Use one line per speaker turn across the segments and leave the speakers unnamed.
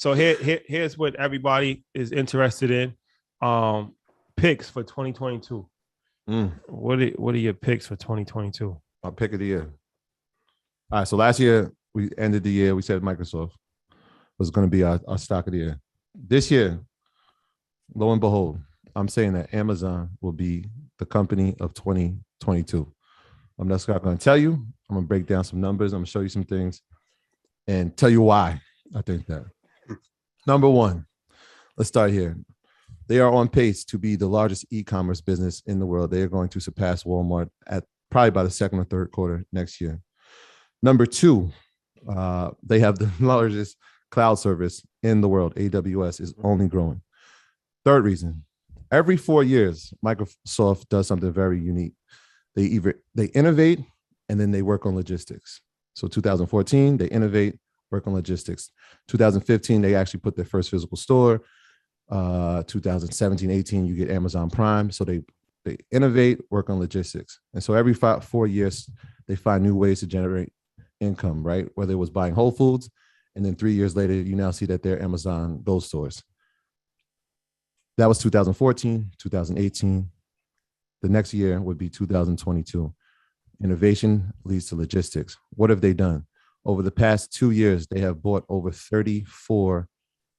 So here's what everybody is interested in. Picks for 2022. What are your picks for 2022?
My pick of the year. All right. So last year we ended the year. We said Microsoft was going to be our stock of the year. This year, lo and behold, I'm saying that Amazon will be the company of 2022. I'm not going to tell you. I'm going to break down some numbers. I'm going to show you some things and tell you why I think that. Number one, let's start here. They are on pace to be the largest e-commerce business in the world. They are going to surpass Walmart at probably by the second or third quarter next year. Number two, they have the largest cloud service in the world. AWS is only growing. Third reason, every 4 years, Microsoft does something very unique. They innovate and then they work on logistics. So 2014, they innovate, work on logistics. 2015, they actually put their first physical store. 2017, 18, you get Amazon Prime. So they innovate, work on logistics. And so every 4 years, they find new ways to generate income, right? Whether it was buying Whole Foods, and then 3 years later, you now see that they're Amazon Go stores. That was 2014, 2018. The next year would be 2022. Innovation leads to logistics. What have they done? Over the past 2 years, they have bought over 34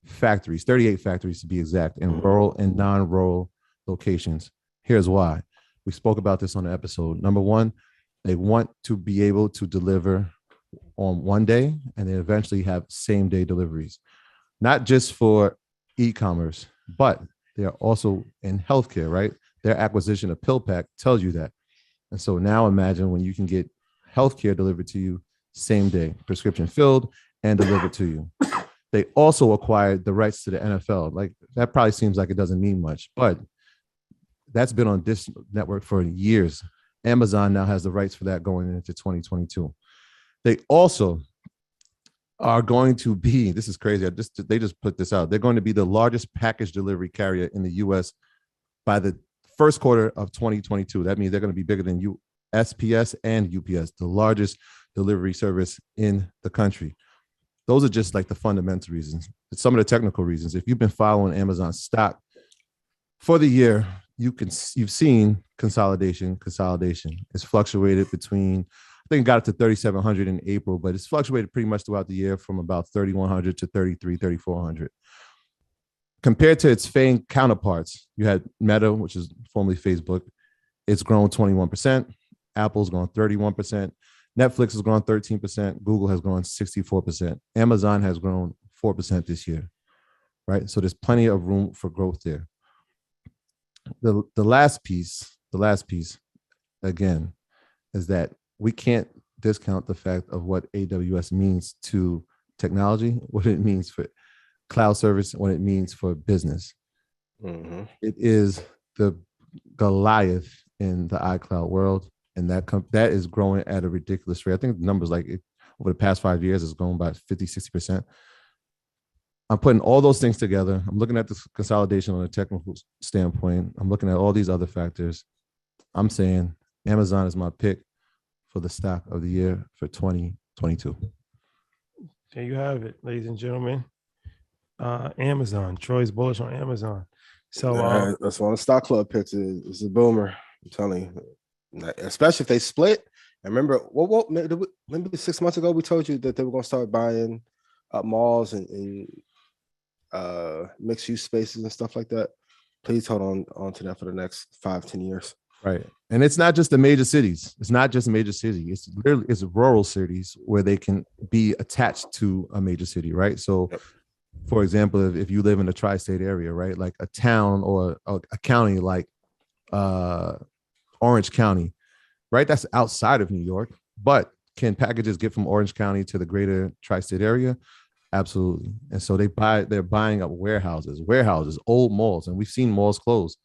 factories, 38 factories to be exact, in rural and non-rural locations. Here's why. We spoke about this on the episode. Number one, they want to be able to deliver on one day and then eventually have same day deliveries, not just for e-commerce, but they are also in healthcare, right? Their acquisition of PillPack tells you that. And so now imagine when you can get healthcare delivered to you same day, prescription filled and delivered to you. They also acquired the rights to the NFL. Like, that probably seems like it doesn't mean much, but that's been on this network for years. Amazon now has the rights for that going into 2022. They also are going to be, this is crazy, they just put this out, they're going to be the largest package delivery carrier in the U.S. by the first quarter of 2022. That means they're going to be bigger than USPS and UPS, the largest delivery service in the country. Those are just like the fundamental reasons. Some of the technical reasons. If you've been following Amazon stock for the year, you've seen consolidation. It's fluctuated between, I think it got it to 3,700 in April, but it's fluctuated pretty much throughout the year from about 3,100 to 3,400. Compared to its FANG counterparts, you had Meta, which is formerly Facebook. It's grown 21%. Apple's grown 31%. Netflix has grown 13%. Google has grown 64%. Amazon has grown 4% this year, right? So there's plenty of room for growth there. The last piece, again, is that we can't discount the fact of what AWS means to technology, what it means for cloud service, what it means for business. Mm-hmm. It is the Goliath in the iCloud world. And that is growing at a ridiculous rate. I think the numbers over the past 5 years is growing by 50, 60%. I'm putting all those things together. I'm looking at the consolidation on a technical standpoint. I'm looking at all these other factors. I'm saying Amazon is my pick for the stock of the year for 2022.
There you have it, ladies and gentlemen. Amazon. Troy's bullish on Amazon. So
that's one of the stock club picks. It's a boomer. I'm telling you. Especially if they split. I remember maybe 6 months ago we told you that they were going to start buying up malls and mixed use spaces and stuff like that. Please hold on to that for the next 5-10 years.
Right. And it's not just the major cities. It's not just a major city. It's rural cities where they can be attached to a major city, right? So for example, if you live in the tri-state area, right, like a town or a county like Orange County, right? That's outside of New York, but can packages get from Orange County to the greater tri-state area? Absolutely. And so they're buying up warehouses, old malls, and we've seen malls close.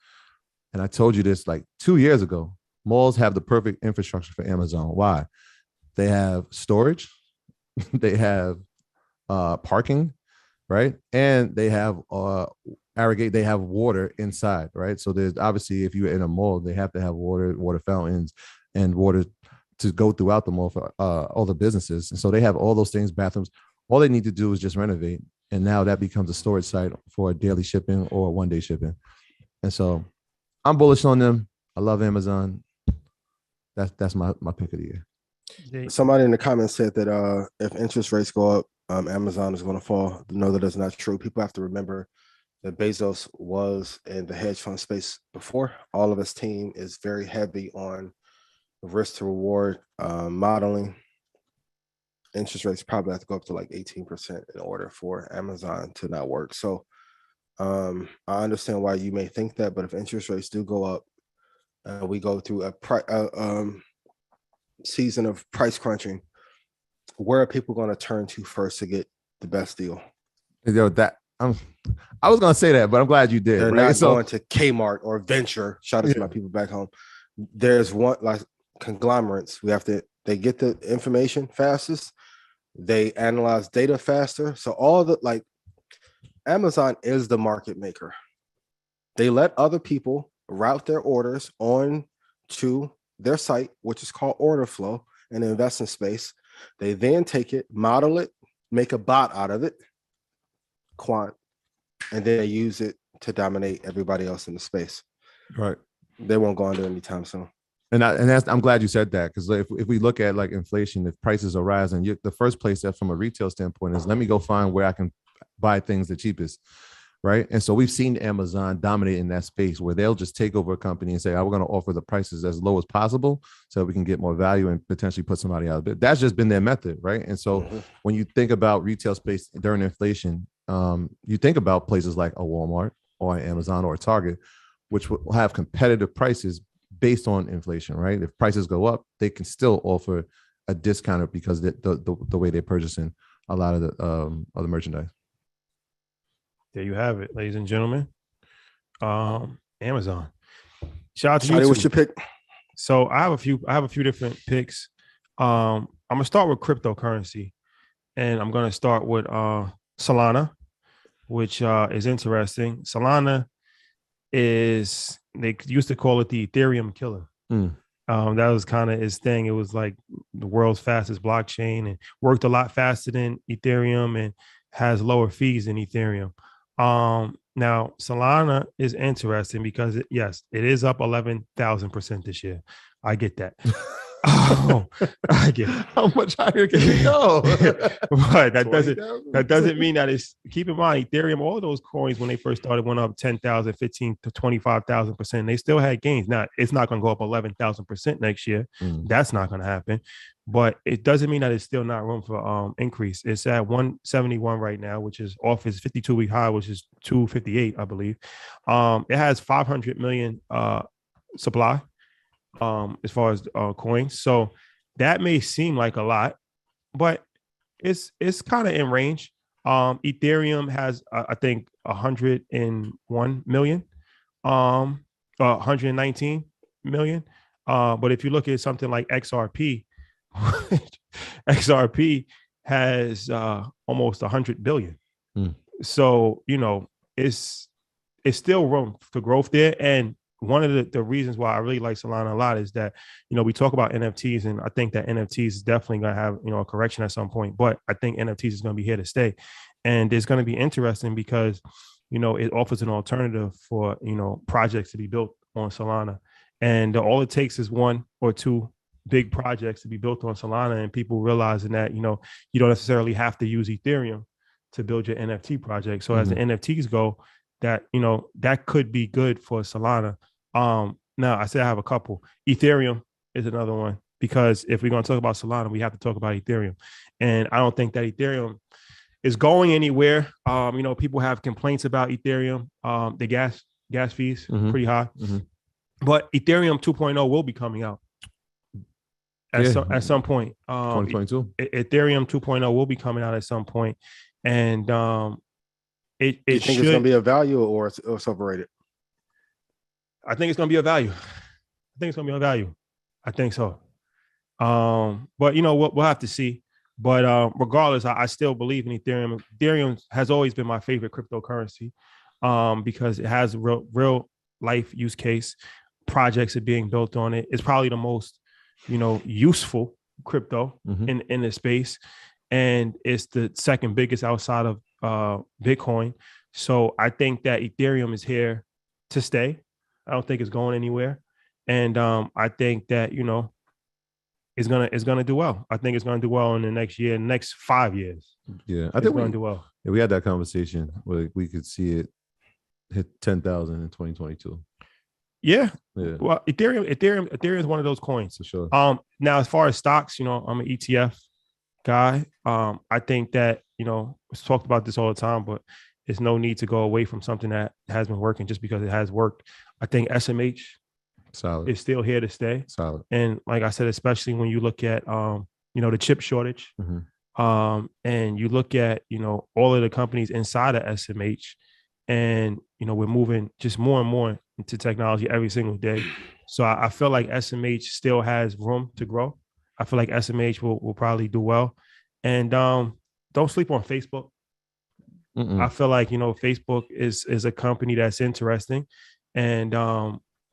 And I told you this like 2 years ago. Malls have the perfect infrastructure for Amazon. Why? They have storage, they have parking, right? And they have they have water inside, right? So there's obviously, if you're in a mall, they have to have water fountains and water to go throughout the mall for all the businesses. And so they have all those things, bathrooms. All they need to do is just renovate And now that becomes a storage site for daily shipping or 1 day shipping. And so I'm bullish on them. I love Amazon. That's my pick of the year.
Somebody in the comments said that if interest rates go up, Amazon is going to fall. No, that is not true. People have to remember that Bezos was in the hedge fund space before. All of his team is very heavy on risk to reward modeling. Interest rates probably have to go up to like 18% in order for Amazon to not work. So I understand why you may think that, but if interest rates do go up, we go through a season of price crunching, where are people going to turn to first to get the best deal?
I was going to say that, but I'm glad you did.
They're not going to Kmart or Venture. Shout out to my people back home. There's one like conglomerates. They get the information fastest. They analyze data faster. So Amazon is the market maker. They let other people route their orders on to their site, which is called order flow in the investment space. They then take it, model it, make a bot out of it, quant, and then they use it to dominate everybody else in the space.
Right.
They won't go under anytime soon.
And I'm glad you said that, because if we look at like inflation, if prices are rising, the first place that from a retail standpoint is let me go find where I can buy things the cheapest. Right. And so we've seen Amazon dominate in that space where they'll just take over a company and say, we're going to offer the prices as low as possible so we can get more value and potentially put somebody out of it. That's just been their method. Right. And so when you think about retail space during inflation, you think about places like a Walmart or an Amazon or a Target, which will have competitive prices based on inflation. Right. If prices go up, they can still offer a discount because the way they're purchasing a lot of the merchandise.
There you have it, ladies and gentlemen. Amazon. Shout out to
you.
YouTube.
What's your pick?
So I have a few different picks. I'm gonna start with cryptocurrency, and I'm gonna start with Solana, which is interesting. Solana is, they used to call it the Ethereum killer. That was kind of his thing. It was like the world's fastest blockchain and worked a lot faster than Ethereum and has lower fees than Ethereum. Now Solana is interesting because it is up 11,000% this year. I get that. I get it.
How much higher can it go?
But that doesn't mean that it's, keep in mind, Ethereum, all of those coins when they first started went up 10,000, 15 to 25,000%. They still had gains. Now it's not going to go up 11,000% next year. That's not going to happen. But it doesn't mean that it's still not room for increase. It's at 171 right now, which is off its 52-week high, which is 258, I believe. It has 500 million supply as far as coins. So that may seem like a lot, but it's kind of in range. Ethereum has I think 101 million, 119 million. But if you look at something like XRP, XRP has almost 100 billion. So, it's still room for growth there. And one of the reasons why I really like Solana a lot is that, we talk about NFTs, and I think that NFTs is definitely going to have, a correction at some point, but I think NFTs is going to be here to stay. And it's going to be interesting because, it offers an alternative for, projects to be built on Solana. And all it takes is one or two big projects to be built on Solana, and people realizing that, you don't necessarily have to use Ethereum to build your NFT project. So as the NFTs go, that, that could be good for Solana. Now I said I have a couple. Ethereum is another one, because if we're going to talk about Solana, we have to talk about Ethereum. And I don't think that Ethereum is going anywhere. People have complaints about Ethereum. The gas fees pretty high. But Ethereum 2.0 will be coming out at some point.
2022.
Ethereum 2.0 will be coming out at some point. And you think
it's going to be a value or it's overrated?
I think it's going to be a value. I think so. But we'll have to see. But regardless, I still believe in Ethereum. Ethereum has always been my favorite cryptocurrency because it has a real life use case. Projects are being built on it. It's probably the most, useful crypto in the space. And it's the second biggest outside of Bitcoin. So I think that Ethereum is here to stay. I don't think it's going anywhere. And I think that, it's gonna do well. I think it's gonna do well in the next year, next 5 years.
Yeah,
I think it's gonna do well.
Yeah, we had that conversation where we could see it hit 10,000 in 2022.
Yeah. Well, Ethereum is one of those coins
for sure.
Now as far as stocks, I'm an ETF guy. I think that we've talked about this all the time, but there's no need to go away from something that has been working just because it has worked. I think SMH
solid
is still here to stay.
Solid.
And like I said, especially when you look at the chip shortage, and you look at all of the companies inside of SMH, and we're moving just more and more into technology every single day. So I feel like SMH still has room to grow. I feel like SMH will probably do well. And don't sleep on Facebook. I feel like Facebook is a company that's interesting, and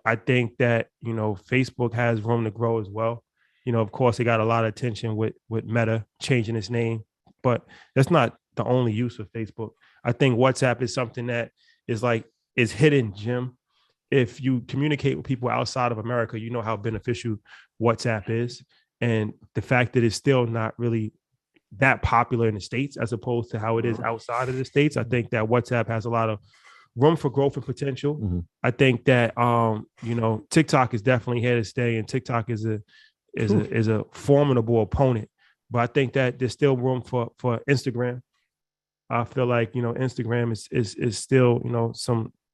I think that Facebook has room to grow as well. Of course, it got a lot of attention with Meta changing its name, but that's not the only use of Facebook. I think WhatsApp is something that is hidden gem. If you communicate with people outside of America, you know how beneficial WhatsApp is, and the fact that it's still not really that popular in the States as opposed to how it is outside of the States. I think that WhatsApp has a lot of room for growth and potential. I think that TikTok is definitely here to stay, and TikTok is a formidable opponent. But I think that there's still room for Instagram. I feel like Instagram is still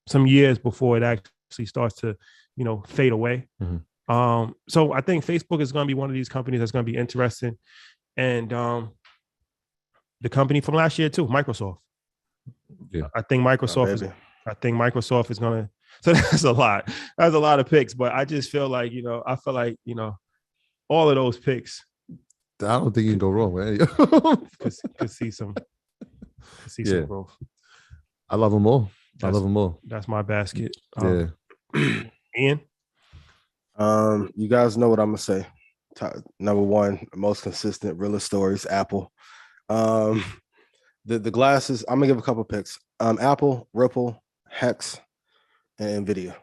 some years before it actually starts to fade away. So I think Facebook is going to be one of these companies that's going to be interesting, and the company from last year too, Microsoft. Yeah, I think Microsoft is going to. So that's a lot. That's a lot of picks, but I just feel like all of those picks.
I don't think you can go wrong with any.
could see some growth.
I love them all.
That's my basket.
Ian,
you guys know what I'm gonna say. Number one, most consistent, realest stories, Apple. The glasses, I'm gonna give a couple picks. Apple, Ripple, Hex, and Nvidia.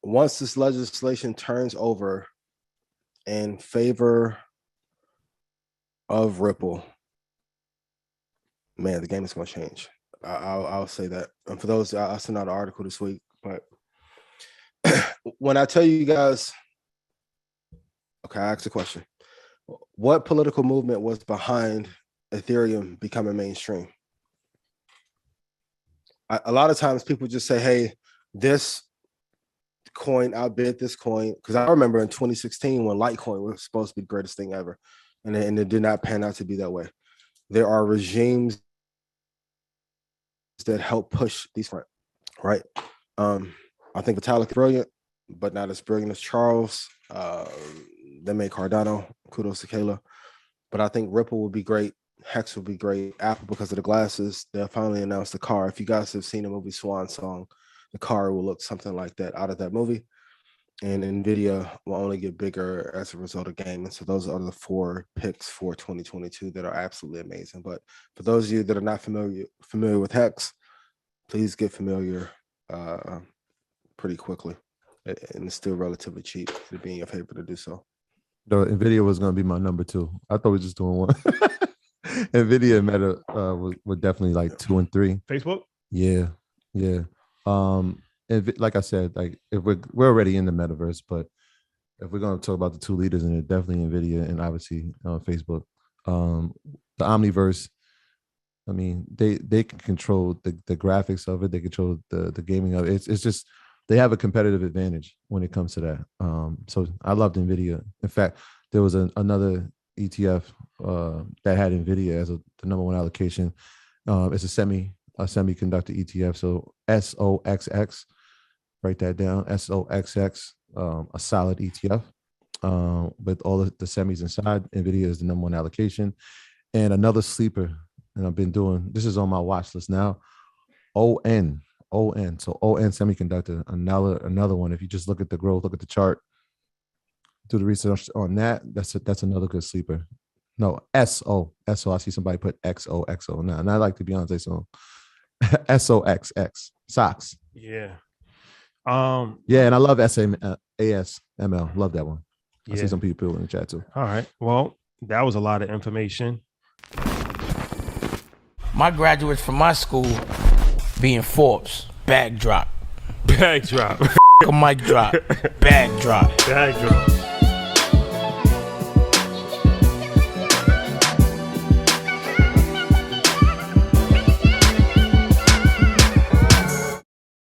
Once this legislation turns over in favor of Ripple, man, the game is gonna change. I'll say that. And for those, I sent out an article this week, but when I tell you guys, okay, I asked a question. What political movement was behind Ethereum becoming mainstream? A lot of times people just say, hey, this coin outbid this coin. Because I remember in 2016 when Litecoin was supposed to be the greatest thing ever, and it did not pan out to be that way. There are regimes that help push these front, right? I think Vitalik is brilliant, but not as brilliant as Charles. They made Cardano. Kudos to Kayla. But I think Ripple will be great. Hex will be great. Apple, because of the glasses, they'll finally announce the car. If you guys have seen the movie Swan Song, the car will look something like that out of that movie. And Nvidia will only get bigger as a result of gaming. So those are the 4 picks for 2022 that are absolutely amazing. But for those of you that are not familiar with Hex, please get familiar pretty quickly. And it's still relatively cheap to be in your favor to do so.
No, Nvidia was going to be my number 2. I thought we were just doing one. Nvidia and Meta were definitely like 2 and 3.
Facebook?
Yeah. And like I said, like if we're already in the metaverse, but if we're going to talk about the 2 leaders in it, definitely Nvidia and obviously Facebook. The Omniverse, I mean, they can control the graphics of it. They control the gaming of it. It's just they have a competitive advantage when it comes to that. So I loved Nvidia. In fact, there was another ETF that had Nvidia as the number 1 allocation. It's a semiconductor ETF. So SOXX, write that down. SOXX, a solid ETF with all the semis inside. Nvidia is the number 1 allocation. And another sleeper, and I've been doing, this is on my watch list now, ON. So ON Semiconductor, another one. If you just look at the growth, look at the chart, do the research on that, that's another good sleeper. No, SO. SO. I see somebody put XOXO. No, not like the Beyonce song. SOXX. Socks.
Yeah.
Yeah, and I love ASML. Love that one. I
Yeah.
see some people in the chat too.
All right. Well, that was a lot of information.
My graduates from my school being Forbes, bag drop.
Bag drop.
A mic drop, bag drop.
Bag drop.